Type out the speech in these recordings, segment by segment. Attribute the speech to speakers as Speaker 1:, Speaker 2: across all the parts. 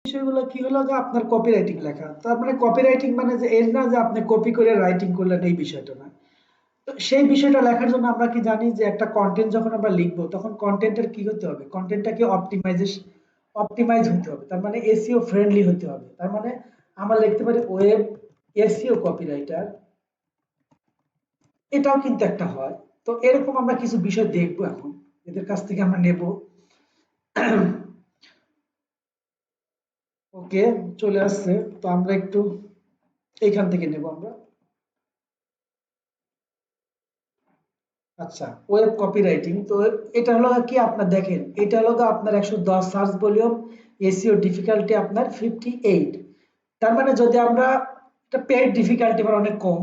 Speaker 1: বিষয়গুলো কি হলো যে আপনার কপিরাইটিং লেখা। তার মানে কপিরাইটিং মানে যে এর না যে আপনি কপি করে রাইটিং করলেন এই বিষয়টা না। তো সেই বিষয়টা লেখার জন্য আমরা কি জানি যে একটা কনটেন্ট যখন আমরা লিখবো তখন কনটেন্টের কি হতে হবে? কনটেন্টটাকে অপটিমাইজ হতে হবে। তার মানে এসইও ফ্রেন্ডলি হতে হবে। তার মানে আমরা লিখতে পারি ওয়েব এসইও কপিরাইটার, এটাও কিন্তু একটা হয়। তো এরকম আমরা কিছু বিষয় দেখবো এখন। এদের কাছ থেকে আমরা নেব। ওকে, চলে আসছে। তো আমরা একটু এইখান থেকে নেব আমরা। আচ্ছা, ওয়েব কপিরাইটিং। তো এটা হলো কি আপনার দেখেন, এটা হলো আপনার 110 সার্চ ভলিউম, এসইও ডিফিকাল্টি আপনার 58। তার মানে যদি আমরা এটা পেইড ডিফিকাল্টি আবার অনেক কম।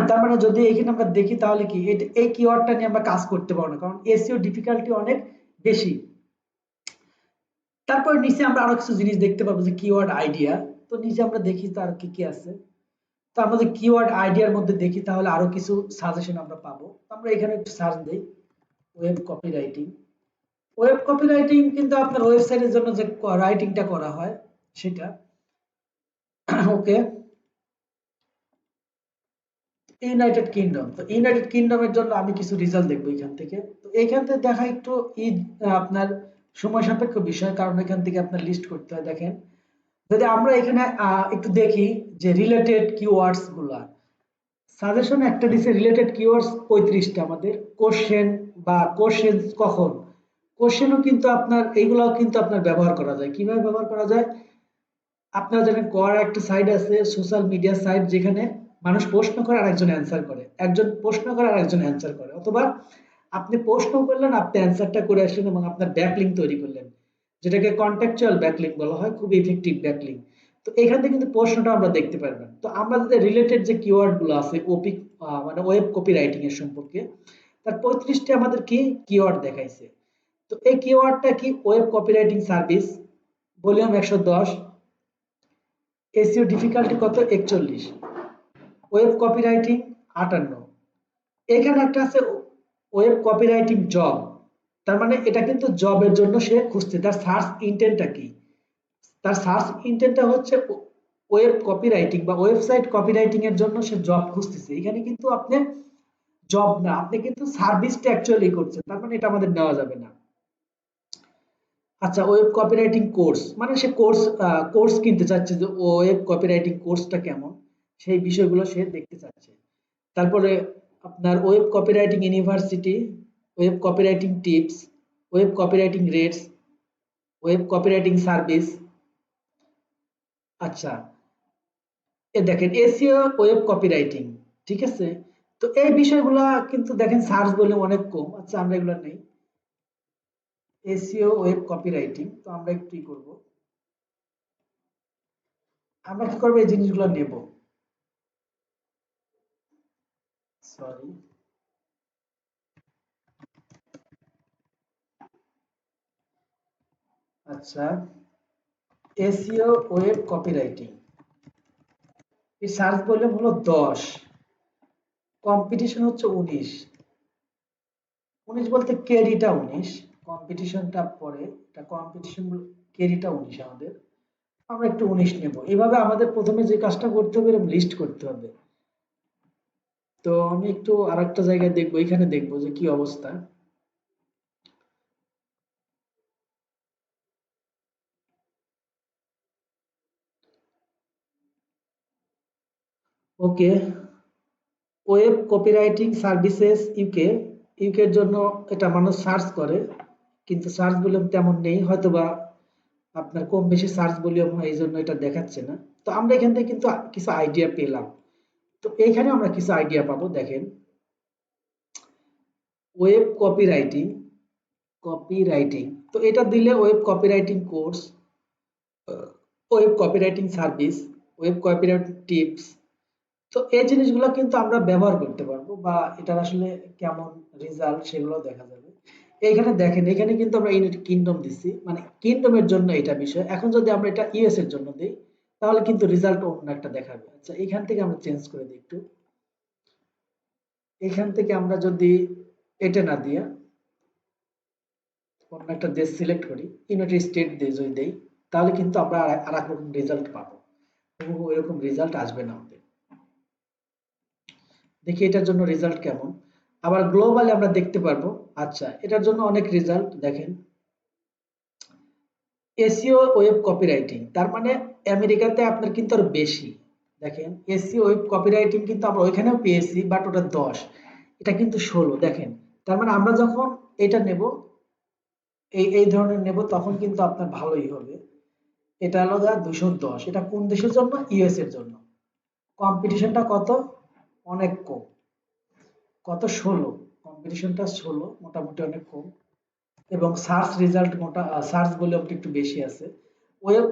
Speaker 1: তার মানে যদি এখানে আমরা দেখি তাহলে কি এই কিওয়ার্ডটা নিয়ে আমরা কাজ করতে পারবো না, কারণ এসইও ডিফিকাল্টি অনেক বেশি। তারপর নিচে আমরা আরো কিছু জিনিস দেখতে পাবো যে কিওয়ার্ড আইডিয়া। তো নিচে আমরা দেখি তার কি কি আছে। তো আমরা যদি কিওয়ার্ড আইডিয়ার মধ্যে দেখি তাহলে আরো কিছু সাজেশন আমরা পাবো। তো আমরা এখানে একটু সার্চ দেই ওয়েব কপিরাইটিং। ওয়েব কপিরাইটিং কিন্তু আপনার ওয়েবসাইটের জন্য যে রাইটিংটা করা হয় সেটা। ওকে, ইউনাইটেড কিংডম। তো ইউনাইটেড কিংডমের জন্য আমি কিছু রেজাল্ট দেখবো এখান থেকে। তো এইখান থেকে দেখা একটু ই আপনার সময় সাপেক্ষ বিষয়, কারণ এখান থেকে আপনার লিস্ট করতে হয়। দেখেন, যদি আমরা এখানে একটু দেখি যে রিলেটেড কিওয়ার্ডস গুলা সাজেশন একটা দিছে, রিলেটেড কিওয়ার্ডস 35টা আমাদের। কোশ্চেন বা কোশ্চেন কখন, কোশ্চেনও কিন্তু আপনার এইগুলাও কিন্তু আপনার ব্যবহার করা যায়। কিভাবে ব্যবহার করা যায়? আপনারা জানেন কোয়ার একটা সাইট আছে, সোশ্যাল মিডিয়া সাইট, যেখানে মানুষ প্রশ্ন করে আর একজন অ্যান্সার করে, একজন প্রশ্ন করে আর একজন অ্যান্সার করে, অথবা আপনি প্রশ্ন করলেন, আপনি অ্যান্সারটা করে আসলেন এবং আপনার ব্যাকলিঙ্ক তৈরি করলেন, যেটাকে কন্টেক্সচুয়াল ব্যাকলিঙ্ক বলা হয়, খুব ইফেক্টিভ ব্যাকলিঙ্ক। তো এখান থেকে কিন্তু প্রশ্নটা আমরা দেখতে পারবেন। তো আমরা যদি রিলেটেড যে কিওয়ার্ড গুলো আছে ওপি মানে ওয়েব কপি রাইটিং এর সম্পর্কে, তার 35টা আমাদের কি কিওয়ার্ড দেখাইছে। তো এই কিওয়ার্ডটা কি? Web copywriting service, volume 110, SEO difficulty কত? 41, ওয়েব কপিরাইটিং 58। এখানে একটা আছে ওয়েব কপিরাইটিং জব। তার মানে এটা কিন্তু জবের জন্য সে খুঁজছে। তার সার্চ ইন্টেন্টটা কি? তার সার্চ ইন্টেন্টটা হচ্ছে ওয়েব কপিরাইটিং বা ওয়েবসাইট কপিরাইটিং এর জন্য সে জব খুঁজতেছে। এখানে কিন্তু আপনি জব না, আপনি কিন্তু সার্ভিসটা অ্যাকচুয়ালি করছেন। তার মানে এটা আমাদের নেওয়া যাবে না। আচ্ছা, ওয়েব কপিরাইটিং কোর্স মানে সে কোর্স কিনতে চাচ্ছে, যে ওয়েব কপিরাইটিং কোর্সটা কেমন, সেই বিষয়গুলো সে দেখতে চাচ্ছে। তারপরে আপনার web copywriting university, web copywriting tips, web copywriting rates, web copywriting service. আচ্ছা, এ দেখেন এসইও ওয়েব কপিরাইটিং, ঠিক আছে। তো এই বিষয়গুলা কিন্তু দেখেন সার্চ বলে অনেক কম। আচ্ছা, আমরা এগুলো নেই। এসইও ওয়েব কপিরাইটিং, তো আমরা একটু করব, আমরা কি করবো, এই জিনিসগুলো নেব। সরি, আচ্ছা, এসইও ওয়েব কপিরাইটিং, এই সার্চ ভলিউম হলো 10, কম্পিটিশন হচ্ছে 19। 19 বলতে কেরিটা 19, কম্পিটিশনটা পরে, এটা কম্পিটিশন, কেরিটা 19 আমাদের। আমরা একটু 19 নেব। এভাবে আমাদের প্রথমে যে কাজটা করতে হবে এরকম লিস্ট করতে হবে। তো আমি একটু আরেকটা জায়গায় দেখবো, এখানে দেখবো যে কি অবস্থা। ওকে, ওয়েব কপিরাইটিং সার্ভিসেস ইউকে, ইউকের জন্য এটা মানুষ সার্চ করে, কিন্তু সার্চ ভলিউম তেমন নেই, হয়তোবা আপনার কম বেশি সার্চ ভলিউম হয়, এই জন্য এটা দেখাচ্ছে না। তো আমরা এখান থেকে কিন্তু কিছু আইডিয়া পেলাম। তো এইখানে আমরা কিছু আইডিয়া পাবো। দেখেন, ওয়েব কপিরাইটিং, কপিরাইটিং, তো এটা দিলে web copywriting course, web copywriting service, web copywriting tips. তো এই জিনিসগুলো কিন্তু আমরা ব্যবহার করতে পারবো, বা এটার আসলে কেমন রেজাল্ট সেগুলো দেখা যাবে। এইখানে দেখেন, এখানে কিন্তু আমরা ইউনাইটেড কিংডম দিচ্ছি, মানে কিংডমের জন্য এটা বিষয়। এখন যদি আমরা এটা ইউএস এর জন্য দিই তাহলে কিন্তু রেজাল্ট অন্য একটা দেখাবে। আচ্ছা, এখান থেকে আমরা চেঞ্জ করে দিই একটু। এখান থেকে আমরা যদি এটা না দিয়ে অন্য একটা দেশ সিলেক্ট করি, ইউনাইটেড স্টেট দিয়ে যদি দেই, তাহলে কিন্তু আমরা আর এক রকম রেজাল্ট পাবো এবং ওইরকম রেজাল্ট আসবে না আমাদের। দেখি এটার জন্য রেজাল্ট কেমন। আবার গ্লোবালি আমরা দেখতে পারবো। আচ্ছা, এটার জন্য অনেক রেজাল্ট দেখেন। এসইও ওয়েব কপিরাইটিং, তার মানে আমেরিকাতে আপনার কিন্তু আরো বেশি। দেখেন এসইও ওয়েব কপিরাইটিং কিন্তু আমরা ওইখানেও পেয়েছি, বাট ওটা 10, এটা কিন্তু 16। দেখেন, তার মানে আমরা যখন এটা নেব, এই ধরনের নেব, তখন কিন্তু আপনার ভালোই হবে। এটা হলো 210, এটা কোন দেশের জন্য? ইউএস এর জন্য। কম্পিটিশনটা কত? অনেক কম। কত? 16। কম্পিটিশনটা 16, মোটামুটি অনেক কম। এবং সার্চ রেজাল্ট সার্চ ভলিউমটা একটু বেশি আছে। ওয়েব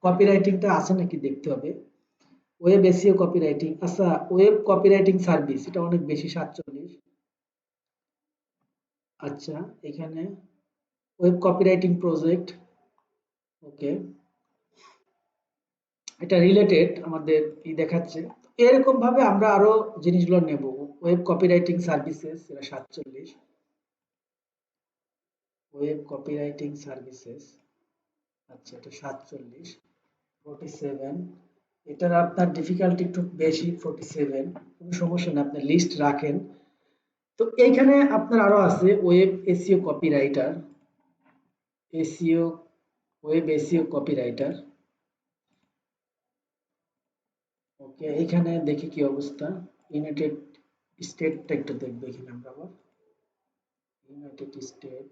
Speaker 1: কপিরাইটিংটা আছে নাকি দেখতে হবে। ওয়েব এসইও কপিরাইটিং, আচ্ছা ওয়েব কপিরাইটিং সার্ভিস এটা অনেক বেশি, 47। আচ্ছা, এখানে ওয়েব কপিরাইটিং প্রজেক্ট, ওকে, এটা রিলেটেড আমাদের দেখাচ্ছে। এরকম ভাবে আমরা আরো জিনিসগুলো নেব। ওয়েব কপিরাইটিং সার্ভিসেস এটা 47, ওয়েব কপিরাইটিং সার্ভিসেস, আচ্ছা এটা 47, 47, এটার আপনার ডিফিকাল্টি একটু বেশি, 47, কোনো সমস্যা না, আপনি লিস্ট রাখেন। তো এইখানে আপনার আরো আছে web SEO copywriter, SEO, web SEO copywriter, okay. এখানে দেখি কি অবস্থা। ইউনাইটেড স্টেটটা একটু দেখবো এখানে আমরা আবার। United state,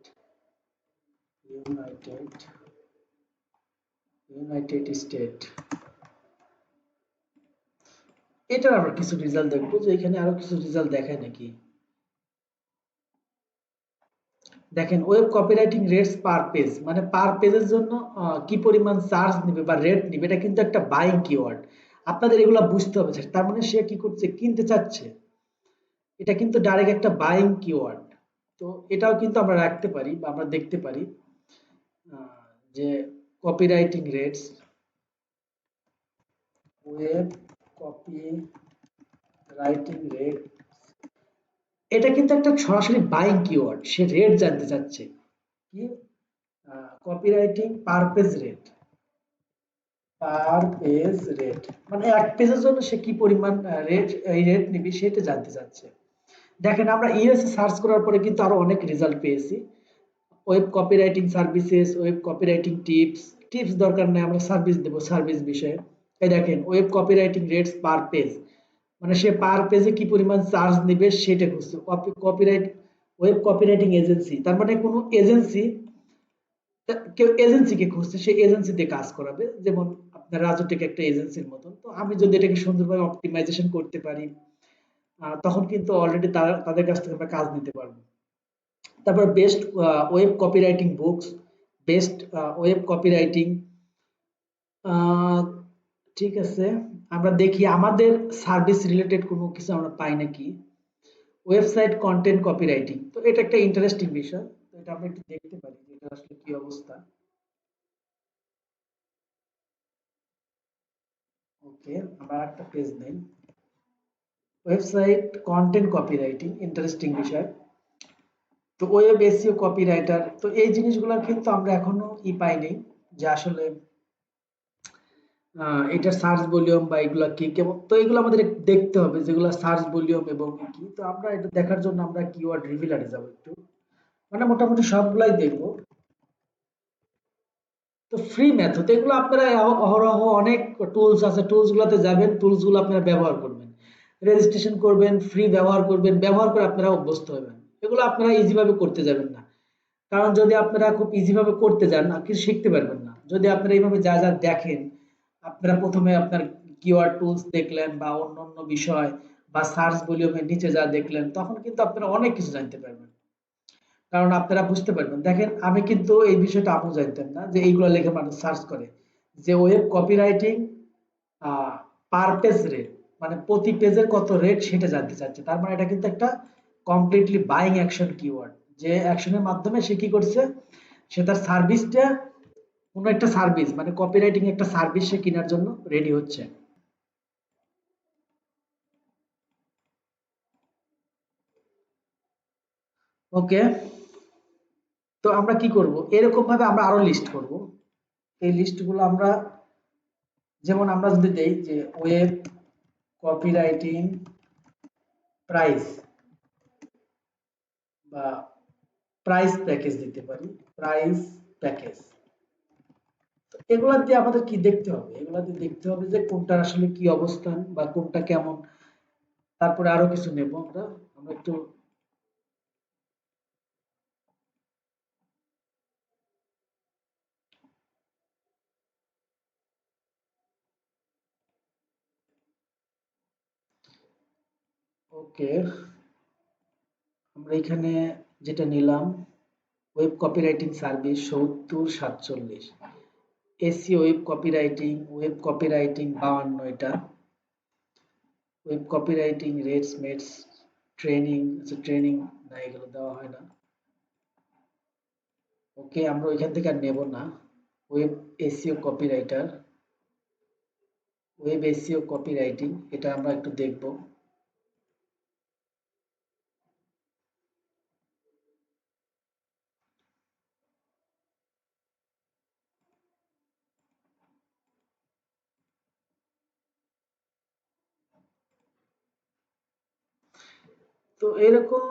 Speaker 1: United, United state, এটার আমরা কিছু রেজাল্ট দেখবো যে এখানে আরো কিছু রেজাল্ট দেখায় নাকি। দেখেন web copywriting rates per page, মানে পার পেজের জন্য কি পরিমাণ চার্জ নেবে বা রেট নেবে, এটা কিন্তু একটা বাইং কিওয়ার্ড। আপনাদের এগুলো বুঝতে হবে। তার মানে সে কি করছে? কিনতে চাচ্ছে। এটা কিন্তু ডাইরেক্ট একটা বাইং কিওয়ার্ড। তো এটাও কিন্তু আমরা রাখতে পারি বা আমরা দেখতে পারি যে copywriting rates, web copy writing rate, এটা কিন্তু একটা সরাসরি বাইং কিওয়ার্ড। সে রেট জানতে চাচ্ছে কি, copywriting per page rate, per page rate, মানে এক পেজের জন্য সে কি পরিমাণ রেট, এই রেট নিবি সেটা জানতে চাচ্ছে। দেখেন আমরা ইউএসএ সার্চ করার পরে কিন্তু আরো অনেক রেজাল্ট পেয়েছি। Web copywriting services, web copywriting tips, tips দরকার নেই, আমরা সার্ভিস দেব সার্ভিস বিষয়ে। এই দেখেন web copywriting rates per page, মানে সে পার পেজে কি পরিমাণ চার্জ নেবে সেটা খুঁজছে। কপিরাইট, ওয়েব কপিরাইটিং এজেন্সি, তার মানে কোনো এজেন্সি, কেউ এজেন্সিকে খুঁজছে, সে এজেন্সিতে কাজ করাবে। যেমন আপনার রাজুটেক একটা এজেন্সির মতন। তো আমি যদি এটাকে সুন্দরভাবে অপটিমাইজেশন করতে পারি, তখন কিন্তু অলরেডি তাদের কাছ থেকে আমরা কাজ নিতে পারবো। তারপর best web copywriting books, best web copywriting, ঠিক আছে। আমরা দেখি আমাদের সার্ভিস রিলেটেড কোনো কিছু আমরা পাই নাকি। ওয়েবসাইট কন্টেন্ট কপিরাইটিং, তো এটা একটা ইন্টারেস্টিং বিষয়। তো এটা আমরা একটু দেখতে পারি যে এটা আসলে কি অবস্থা। ওকে, আমরা একটা পেজ নেই। ওয়েবসাইট কন্টেন্ট কপিরাইটিং, ইন্টারেস্টিং বিষয়। তো ওয়েব এসইও কপিরাইটার, তো এই জিনিসগুলো কিন্তু আমরা এখনো পাইনি যে আসলে এটার সার্চ ভলিউম বা এগুলা কি কেমন। তো এগুলো আমাদের একটু দেখতে হবে যেগুলো সার্চ ভলিউম এবং কি। তো আমরা এটা দেখার জন্য আমরা কিওয়ার্ড রিভিলারে যাব একটু, মানে মোটামুটি সবগুলাই দেখবো। তো ফ্রি মেথড এগুলো আপনারা অহরহ অনেক টুলস আছে, টুলস গুলোতে যাবেন, টুলস গুলো আপনারা ব্যবহার করবেন, রেজিস্ট্রেশন করবেন, ফ্রি ব্যবহার করবেন, ব্যবহার করে আপনারা অভ্যস্ত হবেন। এগুলো আপনারা ইজি ভাবে করতে যাবেন না, কারণ যদি আপনারা খুব ইজি ভাবে করতে যান কিছু শিখতে পারবেন না। যদি আপনারা এইভাবে যা যা দেখেন, আপনারা প্রথমে আপনার কিওয়ার্ড টুলস দেখলেন বা অন্য অন্য বিষয় বা সার্চ ভলিউমের নিচে যা দেখলেন, তখন কিন্তু আপনারা অনেক কিছু জানতে পারবেন। কারণ আপনারা বুঝতে পারবেন। দেখেন আমি কিন্তু এই বিষয়টা আপু জানতেন না যে এইগুলো লিখে মানুষ সার্চ করে, যে web copywriting per page rate, মানে প্রতি পেজের কত রেট সেটা জানতে চাচ্ছে। তার মানে এটা কিন্তু একটা কমপ্লিটলি বাইং অ্যাকশন কিওয়ার্ড, যে অ্যাকশনের মাধ্যমে সে কি করছে, সে তার সার্ভিসটা, কোনো একটা সার্ভিস মানে কপিরাইটিং একটা সার্ভিস সে কেনার জন্য রেডি হচ্ছে। ওকে, তো আমরা কি করব, এরকম ভাবে আমরা আরো লিস্ট করব। এই লিস্টগুলো আমরা, যেমন আমরা যদি দেই যে ওয়েব কপিরাইটিং প্রাইস বা প্রাইস প্যাকেজ দিতে পারি, প্রাইস প্যাকেজ। তো এগুলা দিয়ে আমাদের কি দেখতে হবে, এগুলা দিয়ে দেখতে হবে যে কোনটার আসলে কি অবস্থান বা কোনটা কেমন। তারপরে আরো কিছু নেব আমরা, আমরা একটু ওকে। আমরা এখানে যেটা নিলাম web copywriting service 70 47, SEO web copywriting 52, এটা web copywriting rates mates training, আচ্ছা ট্রেনিং না, এগুলো দেওয়া হয় না। ওকে, আমরা ওইখান থেকে আর নেব না। Web SEO copywriter, web SEO copywriting, এটা আমরা একটু দেখব। তো এরকম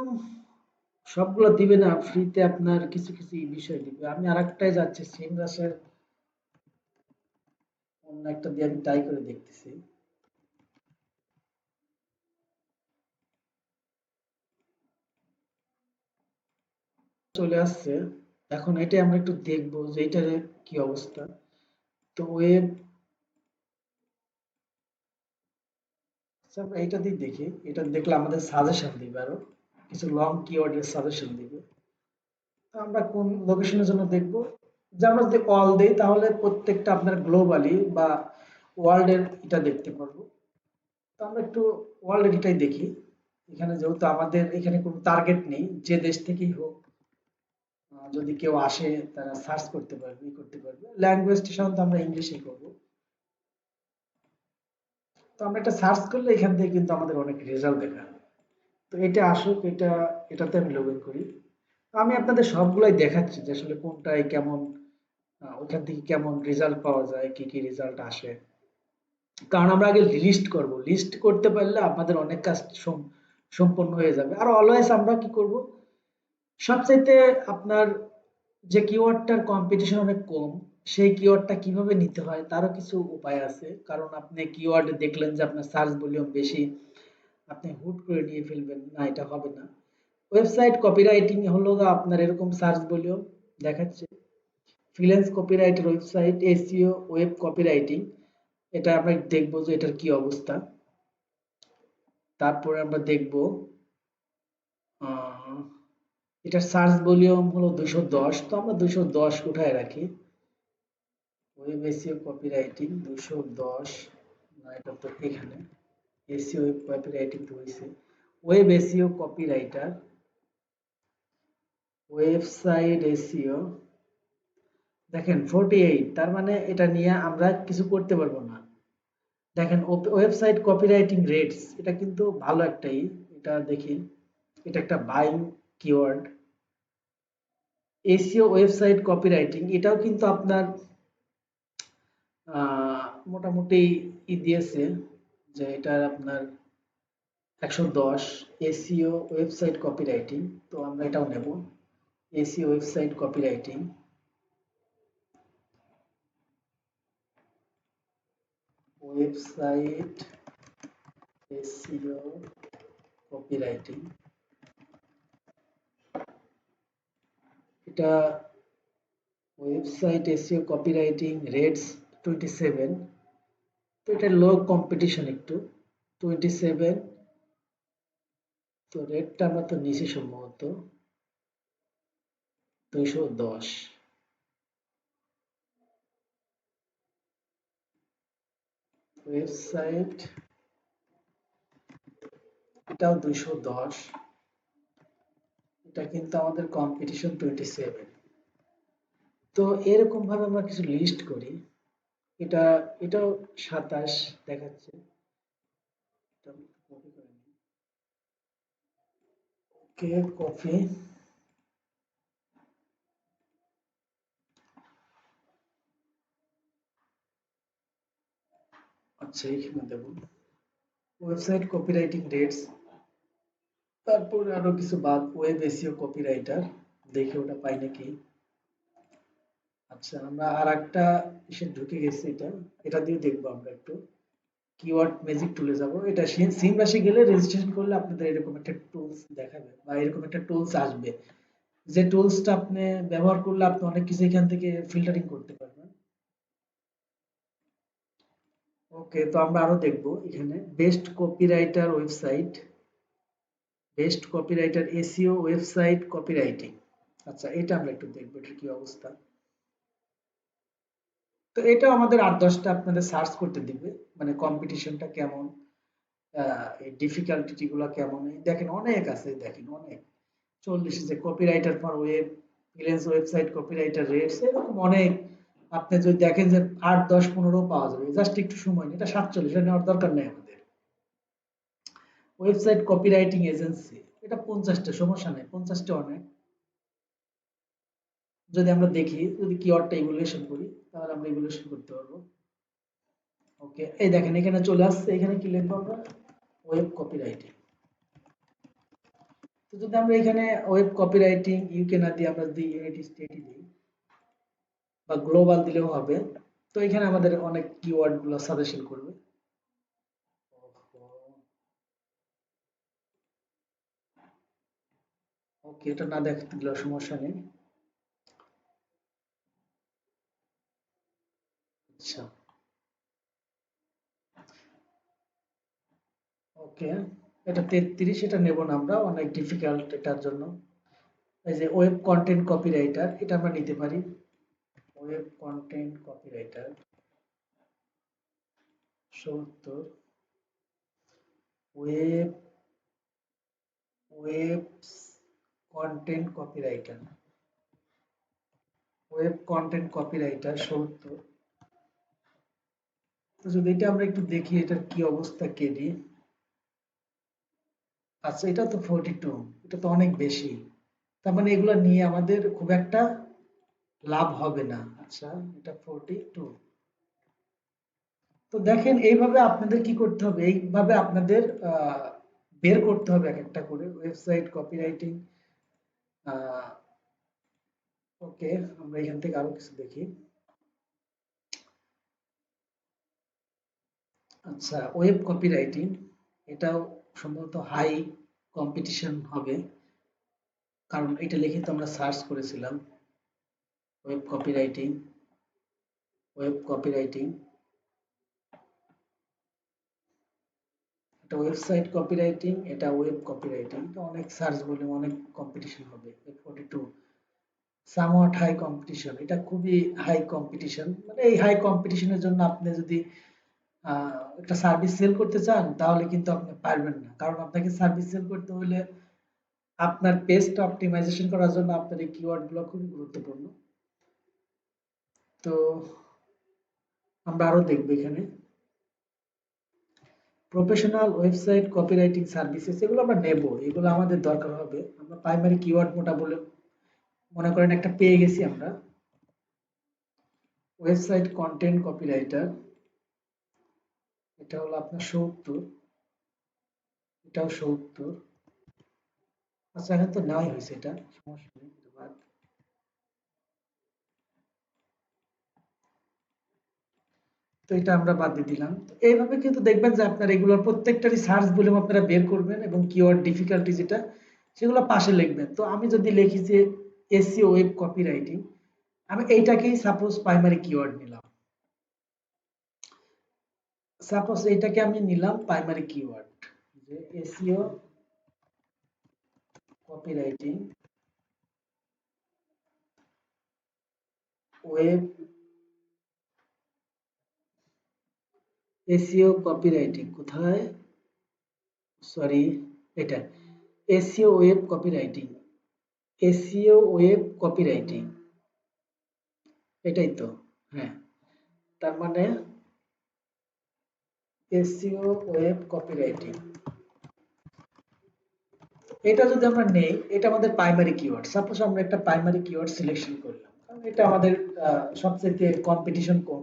Speaker 1: সবগুলো দিবে না ফ্রিতে, আপনার কিছু কিছু বিষয় দিবে। আমি আরেকটাই যাচ্ছি, সিমরাসের অন্য একটা দিয়ে আমি ট্রাই করে দেখতেছি। চলে আসছে। এখন এটা আমরা একটু দেখবো যে এটার কি অবস্থা। তো ওয়েব, আমরা এটা দিয়ে দেখি, এটা দেখলে আমাদের সাজেশন দিবে, আরো কিছু লং কিওয়ার্ডের সাজেশন দিবে। তো আমরা কোন লোকেশনের জন্য দেখব, যে আমরা যদি অল দেই তাহলে প্রত্যেকটা আপনার গ্লোবালি বা ওয়ার্ল্ডের এটা দেখতে পারবো। তো আমরা একটু ওয়ার্ল্ড এটাই দেখি। এখানে যেহেতু আমাদের এখানে কোনো টার্গেট নেই, যে দেশ থেকেই হোক যদি কেউ আসে তারা সার্চ করতে পারবে, ই করতে পারবে। ল্যাঙ্গুয়েজটা সাধারণত আমরা ইংলিশেই করব। তো আমরা একটা সার্চ করলে এখান থেকে কিন্তু আমাদের অনেক রেজাল্ট দেখাবে। তো এটা আসুক, এটাতে আমি লগ ইন করি। আমি আপনাদের সবগুলাই দেখাচ্ছি যে আসলে কোনটায় কেমন, ওইখান থেকে কেমন রেজাল্ট পাওয়া যায়, কি কি রেজাল্ট আসে। কারণ আমরা আগে লিস্ট করব, লিস্ট করতে পারলে আমাদের অনেক কাজ সম্পন্ন হয়ে যাবে। আর অলওয়েজ আমরা কি করব, সবচাইতে আপনার যে কিওয়ার্ডটার কম্পিটিশন অনেক কম, সেই কিওয়ার্ডটা কিভাবে নিতে হয় তারও কিছু উপায় আছে। কারণ আপনি কিওয়ার্ড দেখলেন যে আপনার সার্চ ভলিউম বেশি, আপনি হুট করে নিয়ে ফেলবেন না, এটা হবে না। ওয়েবসাইট কপিরাইটিং হলো গা আপনার এরকম সার্চ ভলিউম দেখাচ্ছে। Freelance copywriter website SEO web copywriting, এটা আমরা দেখবো যে এটার কি অবস্থা। তারপরে আমরা দেখব আহ, এটার সার্চ ভলিউম হলো 210, তো আমরা 210 উঠায় রাখি। ওয়েব এসইও কপিরাইটিং 210, না এটা তো এখানে এসইও ওয়েব কপিরাইটিং তো হয়েছে। Web SEO copywriter, website SEO, দেখেন 48, তার মানে এটা নিয়ে আমরা কিছু করতে পারবো না। দেখেন ওয়েবসাইট কপিরাইটিং রেটস, এটা কিন্তু ভালো একটাই, এটা দেখি। এটা একটা buying keyword. SEO website copywriting, এটাও কিন্তু আপনার মোটামুটি দিয়েছে যে এটা আপনার 110। এসইও ওয়েবসাইট কপিরাইটিং, তো আমরা এটাও নেব। SEO website copywriting, website SEO copywriting, এটা ওয়েবসাইট এসইও কপিরাইটিং রেটস 27। তো এটা লো কম্পিটিশন একটু, 27। তো রেটটা আমরা তো নিচে সম্ভবত 210। ওয়েবসাইট, এটাও 210। এটা কিন্তু আমাদের কম্পিটিশন 27। তো এরকম ভাবে আমরা কিছু লিস্ট করি। এটা, এটাও 27 দেখাচ্ছে। এটা আমি কপি করে নিই। ওকে, কপি। আচ্ছা এখানে দেব ওয়েবসাইট কপিরাইটিং রেটস, তারপর আরো কিছু বাদ, ওয়েব এসইও কপিরাইটার, দেখি ওটা পাই নাকি। আচ্ছা আমরা আর একটা এসে ঢুকে গেছি, এটা দিয়ে দেখবো আমরা একটু। কিওয়ার্ড ম্যাজিক টুলে যাব, এটা সিম রাশি গেলে রেজিস্ট্রেশন করলে আপনাদের এরকম একটা টুলস দেখাবে বা এরকম একটা টুলস আসবে, যে টুলসটা আপনি ব্যবহার করলে আপনি অনেক কিছু এখান থেকে ফিল্টারিং করতে পারবেন। ওকে, তো আমরা আরো দেখবো এখানে best copywriter website, best copywriter SEO website copywriting. আচ্ছা এটা আমরা একটু দেখবো এটার কি অবস্থা। তো এটা আমাদের 8-10টা আপনাদের সার্চ করতে দিবে, মানে কম্পিটিশনটা কেমন, এই ডিফিকাল্টি গুলা কেমন, এই দেখেন অনেক আছে, দেখেন অনেক 40 যে copywriter for web, freelance website copywriter rates, এরকম অনেক। আপনি যদি দেখেন যে 8 10 15 পাওয়া যাবে, জাস্ট একটু সময় নিয়ে, এটা 47, এটা নেওয়ার দরকার নেই আমাদের। ওয়েবসাইট কপিরাইটিং এজেন্সি, এটা 50টা, সমস্যা নেই, 50টা অনেক। যদি আমরা দেখি, যদি কিওয়ার্ডটা ইভ্যালুয়েশন করি, তাহলে আমরা ইভ্যালুয়েশন করতে পারবো। ওকে, এই দেখেন এখানে চলে আসছে, এখানে কি লিখবো আমরা, ওয়েব কপিরাইটিং। তো যদি আমরা এখানে ওয়েব কপিরাইটিং ইউকে না দিয়ে আমরা যদি ইউনাইটেড স্টেটই দিই বা গ্লোবাল দিলেও হবে, তো এখানে আমাদের অনেক কিওয়ার্ড গুলো সাজেশন করবে। ওকে, এটা না দেখতে দিলেও সমস্যা নেই। আচ্ছা ওকে, এটা 33, এটা নেব না আমরা, অনেক ডিফিকাল্ট এটার জন্য। এই যে ওয়েব কন্টেন্ট কপিরাইটার, এটা আমরা নিতে পারি। Web content copywriter 70, web web content copywriter, web content copywriter 70। তো যদি এটা আমরা একটু দেখি এটার কি অবস্থা কেডি। আচ্ছা এটা তো 42, এটা তো অনেক বেশি, তার মানে এগুলো নিয়ে আমাদের খুব একটা লাভ হবে না। আচ্ছা এটা 42। তো দেখেন এইভাবে আপনাদের কি করতে হবে, এইভাবে আপনাদের বের করতে হবে এক একটা করে ওয়েবসাইট কপিরাইটিং। ওকে, আমরা এখান থেকে আরো কিছু দেখি। আচ্ছা ওয়েব কপিরাইটিং, এটাও সম্ভবত হাই কম্পিটিশন হবে, কারণ এটা লিখে তো আমরা সার্চ করেছিলাম। ওয়েব কপিরাইটিং, ওয়েব কপিরাইটিং, এটা ওয়েবসাইট কপিরাইটিং, এটা ওয়েব কপিরাইটিং, এটা অনেক সার্চ ভলিউম, অনেক কম্পিটিশন হবে। 42 সামহাট হাই কম্পিটিশন, এটা খুবই হাই কম্পিটিশন, মানে এই হাই কম্পিটিশনের জন্য আপনি যদি একটা সার্ভিস সেল করতে চান তাহলে কিন্তু আপনি পারবেন না, কারণ আপনাকে সার্ভিস সেল করতে হলে আপনার পেজটা অপটিমাইজেশন করার জন্য আপনার এই কিওয়ার্ড গুলো খুবই গুরুত্বপূর্ণ। তো আমরা আরো দেখবো এখানে প্রফেশনাল ওয়েবসাইট কপিরাইটিং সার্ভিসেস, এগুলো আমরা নেব, এগুলো আমাদের দরকার হবে। আমরা প্রাইমারি কিওয়ার্ড মোটা বলে মনে করেন একটা পেয়ে গেছি আমরা। ওয়েবসাইট কন্টেন্ট কপিরাইটার, এটা হলো আপনার 70, এটাও 70। আচ্ছা এখন তো নেওয়াই হয়েছে, এটা সমস্যা নেই, এটা বাদ। তো এটা আমরা বাদ দিয়ে দিলাম। তো এইভাবে কিন্তু দেখবেন যে আপনার এগুলোর প্রত্যেকটারই সার্চ ভলিউম আপনারা বের করবেন এবং কিওয়ার্ড ডিফিকাল্টি যেটা সেগুলো পাশে লিখবেন। তো আমি যদি লিখি যে এসইও ওয়েব কপিরাইটিং, আমি এইটাকেই সাপোজ প্রাইমারি কিওয়ার্ড নিলাম, সাপোজ এইটাকে আমি নিলাম প্রাইমারি কিওয়ার্ড, যে SEO copywriting web, SEO copywriting কোথায়, সরি এটা SEO web copywriting, SEO web copywriting, এটাই তো, হ্যাঁ। তার মানে এসইও ওয়েব কপিরাইটিং, এটা যদি আমরা নেই, এটা আমাদের প্রাইমারি কিওয়ার্ড। সাপোজ আমরা একটা প্রাইমারি কিওয়ার্ড সিলেকশন করলাম, কারণ এটা আমাদের সবচেয়ে কম্পিটিশন কম,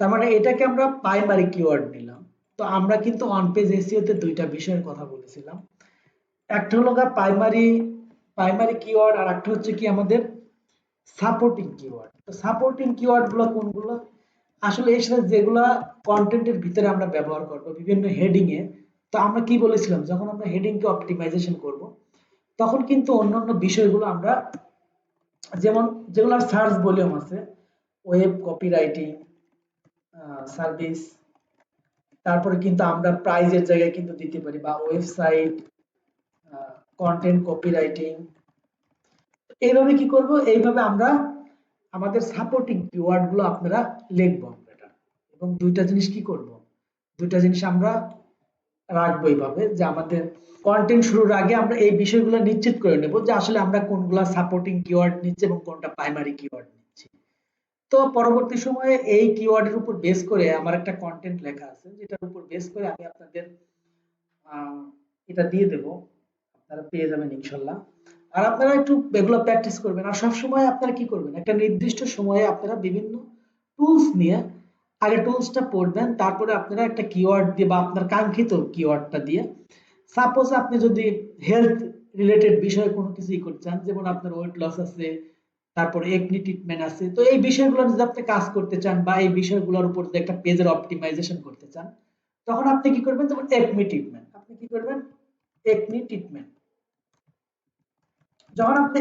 Speaker 1: তার মানে এটাকে আমরা প্রাইমারি কিওয়ার্ড নিলাম। তো আমরা কিন্তু অন পেজ এসইও তে দুইটা বিষয়ের কথা বলেছিলাম। একটা হলো প্রাইমারি প্রাইমারি কিওয়ার্ড, আর একটা হচ্ছে কি আমাদের সাপোর্টিং কিওয়ার্ড। তো সাপোর্টিং কিওয়ার্ড গুলো কোনগুলো? আসলে এর সাথে যেগুলা কন্টেন্টের ভিতরে আমরা ব্যবহার করব বিভিন্ন হেডিং এ। তো আমরা কি বলেছিলাম, যখন আমরা হেডিং কে অপটিমাইজেশন করব তখন কিন্তু অন্যান্য বিষয়গুলো আমরা, যেমন যেগুলোর সার্চ ভলিউম আছে, ওয়েব কপিরাইটিং সার্ভিস, তারপরে কিন্তু আমরা প্রাইজের জায়গায় কিন্তু দিতে পারি, বা ওয়েবসাইট কন্টেন্ট কপিরাইটিং। এইভাবে কি করব, এইভাবে আমরা আমাদের সাপোর্টিং কিওয়ার্ড গুলো আপনারা লিখবো আমরা এটা। এবং দুইটা জিনিস কি করব, দুইটা জিনিস আমরা রাখবো এইভাবে, যে আমাদের কন্টেন্ট শুরুর আগে আমরা এই বিষয়গুলো নিশ্চিত করে নেব যে আসলে আমরা কোনগুলা সাপোর্টিং কিওয়ার্ড নিচ্ছি এবং কোনটা প্রাইমারি কিওয়ার্ড নিচ্ছি। তো পরবর্তী সময়ে এই কিওয়ার্ডের উপর বেস করে আমার একটা কন্টেন্ট লেখা আছে, যেটার উপর বেস করে আমি আপনাদের আহ, এটা দিয়ে দেব, আপনারা পেয়ে যাবেন ইনশাল্লাহ। আর আপনারা একটু এগুলো প্র্যাকটিস করবেন, আর সব সময় আপনারা কি করবেন, একটা নির্দিষ্ট সময়ে আপনারা বিভিন্ন টুলস নিয়ে আগে টুলসটা পড়বেন, তারপরে আপনারা একটা কিওয়ার্ড দিয়ে বা আপনার কাঙ্ক্ষিত কিওয়ার্ডটা দিয়ে, সাপোজ আপনি যদি হেলথ রিলেটেড বিষয়ে কোনো কিছুই করতে চান, যেমন আপনার ওয়েট লস আছে, তারপরে একনি ট্রিটমেন্ট আছে, তো এই বিষয়গুলো যদি আপনি কাজ করতে চান বা এই বিষয়গুলোর উপর যদি একটা পেজের অপটিমাইজেশন করতে চান, তখন আপনি কি করবেন, যেমন একনি ট্রিটমেন্ট, আপনি কি করবেন, একনি ট্রিটমেন্ট, যখন আপনি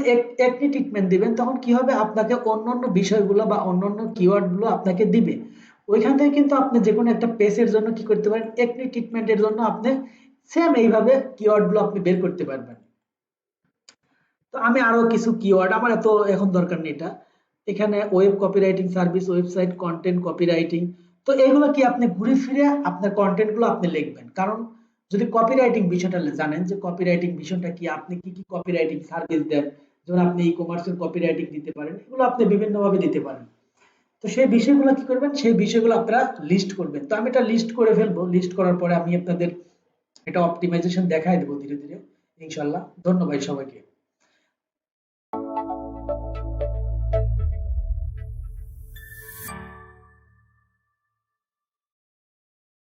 Speaker 1: একটি ট্রিটমেন্ট দিবেন তখন কি হবে, আপনাকে অন্যান্য বিষয়গুলো বা অন্যান্য কিওয়ার্ড গুলো আপনাকে দিবে। ওইখান থেকে কিন্তু আপনি যে কোনো একটা পেজের জন্য কি করতে পারেন, একটি ট্রিটমেন্টের জন্য আপনি সেম এইভাবে কিওয়ার্ড গুলো আপনি বের করতে পারবেন। তো আমি আরো কিছু কিওয়ার্ড, আমার এত এখন দরকার নেই এটা, এখানে web copywriting service, website content copywriting, তো এগুলো কি আপনি ঘুরে ফিরে আপনার কন্টেন্ট গুলো আপনি লিখবেন, কারণ যদি কপিরাইটিং বিষয়টা জানেন যে কপিরাইটিং বিষয়টা কি, আপনি কি কি কপিরাইটিং সার্ভিস দেন, যেমন আপনি ই কমার্সের কপিরাইটিং দিতে পারেন, এগুলো আপনি বিভিন্ন ভাবে দিতে পারেন। তো সেই বিষয়গুলো কি করবেন, সেই বিষয়গুলো আপনারা লিস্ট করবেন। তো আমি এটা লিস্ট করে ফেলবো, লিস্ট করার পরে আমি আপনাদের এটা অপটিমাইজেশন দেখাই দেবো ধীরে ধীরে ইনশাল্লাহ। ধন্যবাদ সবাইকে।